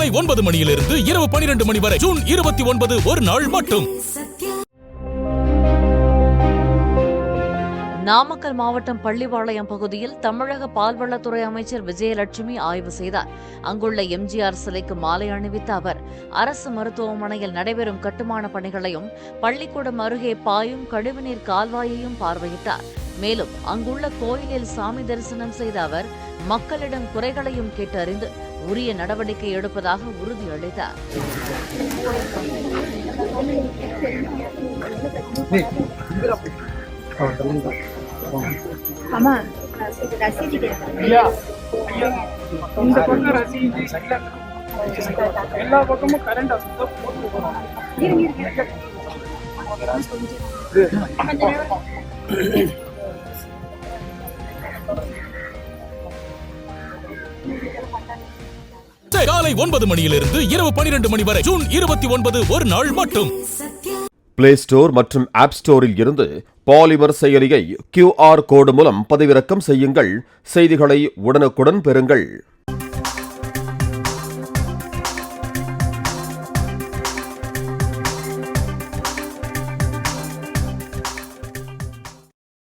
காலை 9 மணியிலிருந்து இரவு 12 மணி வரை. ஜூன் 29 ஒரு நாள் மட்டும். நாமக்கல் மாவட்டம் பள்ளிப்பாளையம் பகுதியில் தமிழக பால்வளத்துறை அமைச்சர் விஜயலட்சுமி ஆய்வு செய்தார். அங்குள்ள எம்ஜிஆர் சிலைக்கு மாலை அணிவித்த அவர் அரசு மருத்துவமனையில் நடைபெறும் கட்டுமான பணிகளையும் பள்ளிக்கூடம் அருகே பாயும் கழிவுநீர் கால்வாயையும் பார்வையிட்டார். மேலும் அங்குள்ள கோயிலில் சாமி தரிசனம் செய்த அவர் மக்களிடம் குறைகளையும் கேட்டறிந்து உரிய நடவடிக்கை எடுப்பதாக உறுதியளித்தார். எல்லா பக்கமும் கரண்ட் காலை 9 மணியிலிருந்து இரவு 12 மணி வரை. ஜூன் 29 ஒரு நாள் மட்டும். பிளே ஸ்டோர் மற்றும் ஆப் ஸ்டோரில் இருந்து பாலிமர் செயலியை QR கோடு மூலம் பதிவிறக்கம் செய்யுங்கள். செய்திகளை உடனுக்குடன் பெறுங்கள்.